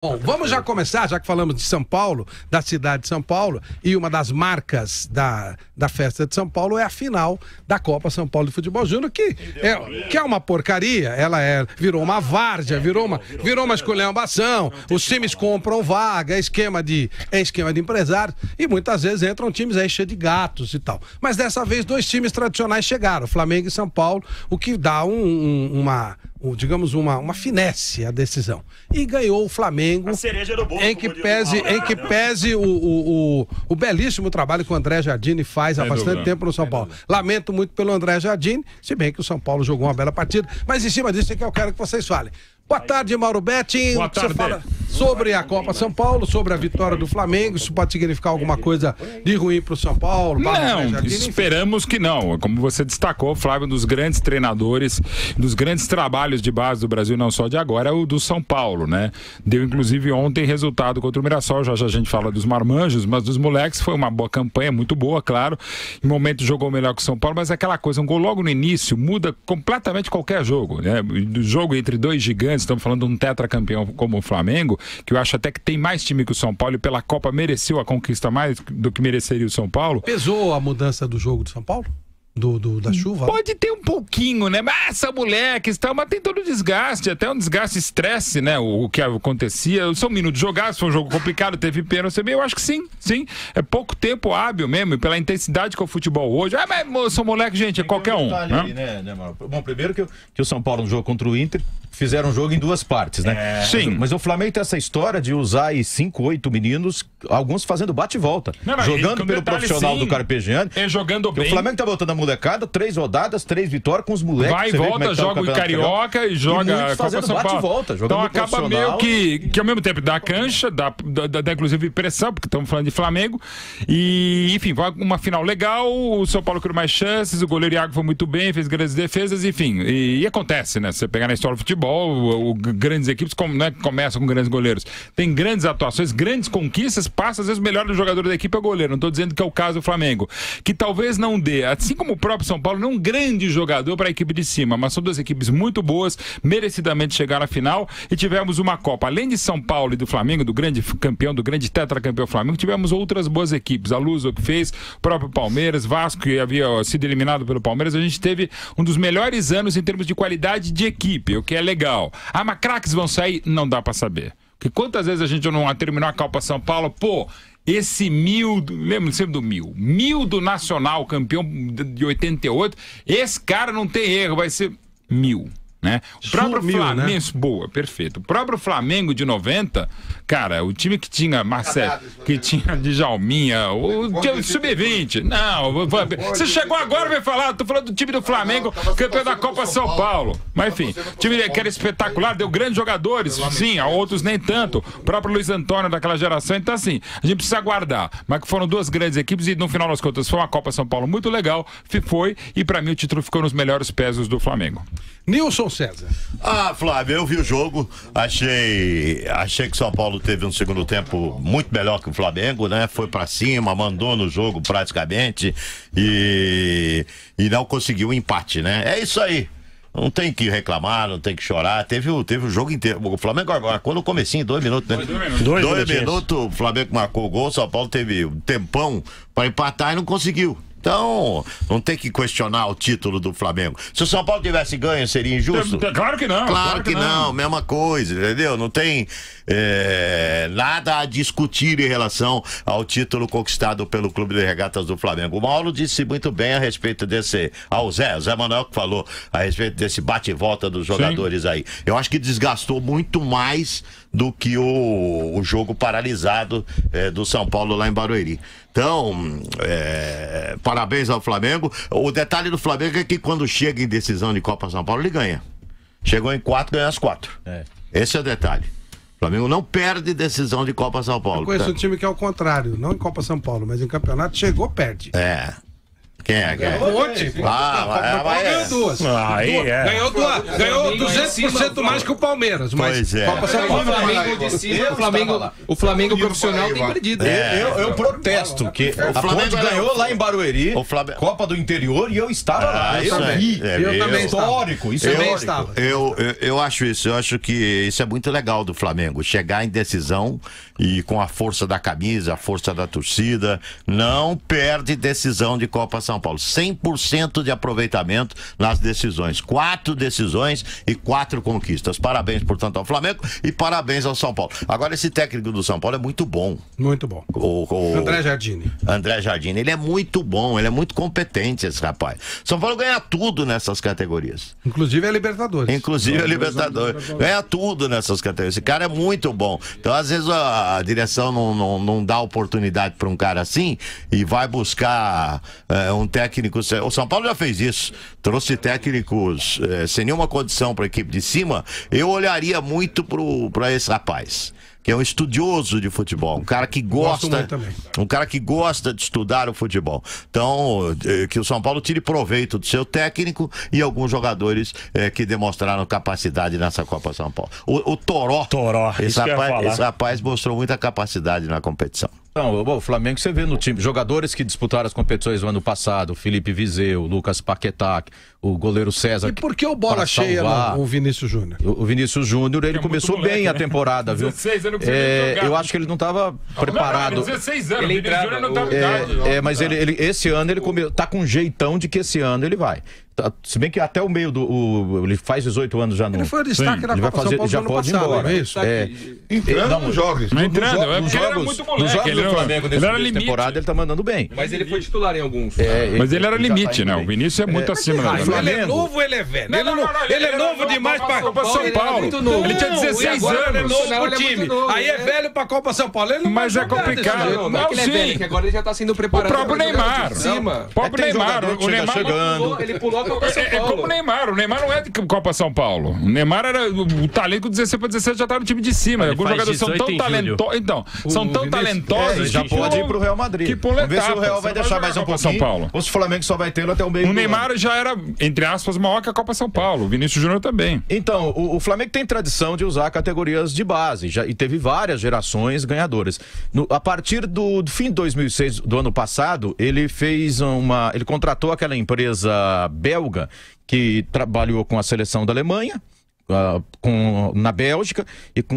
Bom, vamos já começar, já que falamos de São Paulo, da cidade de São Paulo, e uma das marcas da festa de São Paulo é a final da Copa São Paulo de Futebol Júnior, que é uma porcaria, virou uma várzea, virou uma esculhambação, os times compram vaga, é esquema de empresários, e muitas vezes entram times aí cheios de gatos e tal. Mas dessa vez dois times tradicionais chegaram, Flamengo e São Paulo, o que dá digamos uma finesse à decisão. E ganhou o Flamengo, a cereja do bolo, em que pese o belíssimo trabalho que o André Jardine faz há bastante tempo no São Paulo. Lamento muito pelo André Jardine, se bem que o São Paulo jogou uma bela partida, mas em cima disso é que eu quero que vocês falem. Boa tarde, Mauro Betting. Boa tarde. Você fala sobre a Copa São Paulo, sobre a vitória do Flamengo. Isso pode significar alguma coisa de ruim para o São Paulo? Não, esperamos que não. Como você destacou, Flávio, um dos grandes treinadores, dos grandes trabalhos de base do Brasil, não só de agora, é o do São Paulo, né? Deu, inclusive, ontem resultado contra o Mirassol. Já a gente fala dos marmanjos, mas dos moleques foi uma boa campanha, muito boa, claro. Em momento jogou melhor que o São Paulo, mas aquela coisa, um gol logo no início muda completamente qualquer jogo, né? Do jogo entre dois gigantes, estamos falando de um tetracampeão como o Flamengo, que eu acho até que tem mais time que o São Paulo e pela Copa mereceu a conquista mais do que mereceria o São Paulo. Pesou a mudança do jogo do São Paulo? Da chuva? Pode ter um pouquinho, né? Mas essa moleque está, mas tem todo o desgaste, até um desgaste, estresse, né? O que acontecia, são minutos jogados, foi um jogo complicado, teve pênalti, eu acho que sim. É pouco tempo hábil mesmo, pela intensidade que é o futebol hoje. Mas sou moleque, gente, é qualquer um. Né, bom, primeiro que o São Paulo no jogo contra o Inter fizeram um jogo em duas partes, né? Sim. Mas o Flamengo tem essa história de usar aí 5, 8 meninos, alguns fazendo bate e volta. Jogando pelo profissional do Carpegiani. Jogando bem. O Flamengo tá voltando a molecada, 3 rodadas, 3 vitórias com os moleques. Vai e volta, joga o Carioca e joga a Copa São Paulo. Volta, então acaba meio que ao mesmo tempo dá cancha, dá inclusive pressão, porque estamos falando de Flamengo. E, enfim, vai uma final legal, o São Paulo criou mais chances, o goleiro Iago foi muito bem, fez grandes defesas, enfim. E acontece, né? Se você pegar na história do futebol, grandes equipes não é que começam com grandes goleiros. Tem grandes atuações, grandes conquistas, passa às vezes o melhor do jogador da equipe é o goleiro. Não estou dizendo que é o caso do Flamengo. Que talvez não dê, assim como o próprio São Paulo, não um grande jogador para a equipe de cima, mas são duas equipes muito boas, merecidamente chegaram à final e tivemos uma Copa. Além de São Paulo e do Flamengo, do grande campeão, do grande tetracampeão Flamengo, tivemos outras boas equipes. A Luso que fez, o próprio Palmeiras, Vasco que havia sido eliminado pelo Palmeiras. A gente teve um dos melhores anos em termos de qualidade de equipe, o que é legal. Mas craques vão sair? Não dá para saber. Porque quantas vezes a gente não terminou a Copa São Paulo, esse lembra sempre do Mil do Nacional, campeão de 88, esse cara não tem erro, vai ser 1000. Né? O próprio Flamengo, né? Boa, perfeito. O próprio Flamengo de 90, cara, o time que tinha Marcelo, que tinha Djalminha, o Sub-20. Não, você chegou agora e vai falar, tô falando do time do Flamengo, campeão da Copa São Paulo. Mas enfim, o time que era espetacular, deu grandes jogadores, sim, a outros nem tanto. O próprio Luiz Antônio daquela geração, então assim, a gente precisa aguardar. Mas que foram duas grandes equipes e no final das contas foi uma Copa São Paulo muito legal, e pra mim o título ficou nos melhores pés do Flamengo. Nilson César. Flávio, eu vi o jogo, achei que o São Paulo teve um segundo tempo muito melhor que o Flamengo, né? Foi pra cima, mandou no jogo praticamente e não conseguiu o empate, né? É isso aí. Não tem que reclamar, não tem que chorar. Teve o jogo inteiro. O Flamengo marcou no comecinho, 2 minutos, né? 2 minutos, o Flamengo marcou o gol, o São Paulo teve um tempão pra empatar e não conseguiu. Então, não tem que questionar o título do Flamengo. Se o São Paulo tivesse ganho, seria injusto? Claro que não. Claro que não, mesma coisa, entendeu? Não tem nada a discutir em relação ao título conquistado pelo Clube de Regatas do Flamengo. O Mauro disse muito bem a respeito desse... o Zé Manuel que falou a respeito desse bate e volta dos jogadores. Sim. Aí. Eu acho que desgastou muito mais do que o jogo paralisado do São Paulo lá em Barueri. Então, parabéns ao Flamengo. O detalhe do Flamengo é que quando chega em decisão de Copa São Paulo, ele ganha. Chegou em 4, ganha as 4. Esse é o detalhe. O Flamengo não perde decisão de Copa São Paulo. Eu conheço um time que é o contrário, não em Copa São Paulo, mas em campeonato, chegou, perde. Quem é? Ponte. Ganhou duas. Ganhou 200% mais que o Palmeiras. Pois é. Copa São Paulo. O Flamengo profissional tem perdido. Eu protesto que a Ponte ganhou lá em Barueri, Copa do Interior, e eu estava lá. Eu também histórico. Isso também é estava. Eu acho isso. Eu acho que isso é muito legal do Flamengo. Chegar em decisão e com a força da camisa, a força da torcida, não perde decisão de Copa São Paulo. 100% de aproveitamento nas decisões. 4 decisões e 4 conquistas. Parabéns, portanto, ao Flamengo e parabéns ao São Paulo. Agora, esse técnico do São Paulo é muito bom. Muito bom. André Jardine. André Jardine. Ele é muito bom, ele é muito competente, esse rapaz. São Paulo ganha tudo nessas categorias. Inclusive a Libertadores. Ganha tudo nessas categorias. Esse cara é muito bom. Então, às vezes, a direção não dá oportunidade para um cara assim e vai buscar um técnico. O São Paulo já fez isso. Trouxe técnicos sem nenhuma condição para a equipe de cima. Eu olharia muito para esse rapaz, que é um estudioso de futebol, um cara que gosta de estudar o futebol. Então, que o São Paulo tire proveito do seu técnico e alguns jogadores que demonstraram capacidade nessa Copa São Paulo. O Toró, esse rapaz mostrou muita capacidade na competição. Não, o Flamengo você vê no time, jogadores que disputaram as competições no ano passado, Felipe Viseu, Lucas Paquetá, o goleiro César. E por que o bola cheia não, o Vinícius Júnior? O Vinícius Júnior, ele começou moleque, bem a temporada, viu? 16 anos eu acho que ele não estava preparado. 16 anos, ele não tá mas ele esse ano ele tá com um jeitão de que esse ano ele vai. Se bem que até o meio ele faz 18 anos já não. Ele foi o destaque na Copa São Paulo, já pode ir embora. É isso? Entrando nos jogos. Nos jogos do Flamengo nessa temporada ele tá mandando bem. Mas ele foi titular em alguns. Mas ele era limite, né? O Vinícius é muito acima da Ele é novo, ele é velho. Ele é novo demais pra Copa São Paulo. Ele tinha 16 anos. Ele é novo pro time. Aí é velho pra Copa São Paulo. Mas é complicado. Não, ele é velho, que agora ele já tá sendo preparado. O próprio Neymar. O Neymar chegando. Ele pulou a Copa São Paulo. É como o Neymar. O Neymar não é de Copa São Paulo. O Neymar era o talento com 16 para 17 já tá no time de cima. Alguns jogadores são tão talentosos. Então, são tão talentosos. Já pode ir pro Real Madrid. Vamos ver se o Real vai deixar mais um pouquinho. São Paulo. Ou se o Flamengo só vai tê-lo até o meio. O Neymar já era, entre aspas, maior que a Copa São Paulo. O Vinícius Júnior também. Então, o Flamengo tem tradição de usar categorias de base. E teve várias gerações ganhadoras. A partir do fim de 2006, do ano passado, ele fez ele contratou aquela empresa belga que trabalhou com a seleção da Alemanha, na Bélgica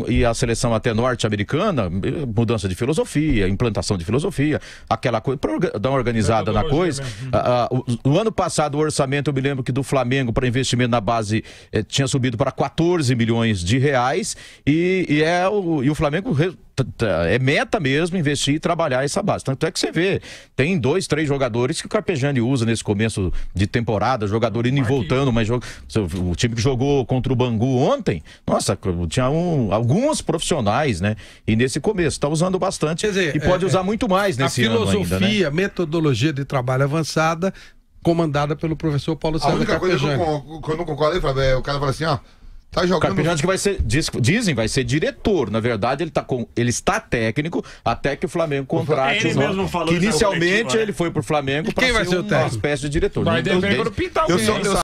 e a seleção até norte-americana, mudança de filosofia, implantação de filosofia, aquela coisa, para dar uma organizada na coisa. No ano passado, o orçamento, eu me lembro que do Flamengo para investimento na base tinha subido para 14 milhões de reais e o Flamengo é meta mesmo investir e trabalhar essa base. Tanto é que você vê, tem 2, 3 jogadores que o Carpegiani usa nesse começo de temporada, jogador indo e voltando, mas o time que jogou contra o Bangu ontem, nossa, tinha alguns profissionais, né? E nesse começo, tá usando bastante. Quer dizer, e pode usar muito mais nesse ano ainda, né? A filosofia, metodologia de trabalho avançada, comandada pelo professor Paulo César Carpegiani. A única coisa que eu não concordo, o cara fala assim, tá jogando... O Carpegiani que vai ser, dizem, vai ser diretor. Na verdade, ele está técnico até que o Flamengo contrate. Ele mesmo falou que inicialmente ele foi pro Flamengo para ser uma espécie de diretor. Vai depender quando pintar alguém.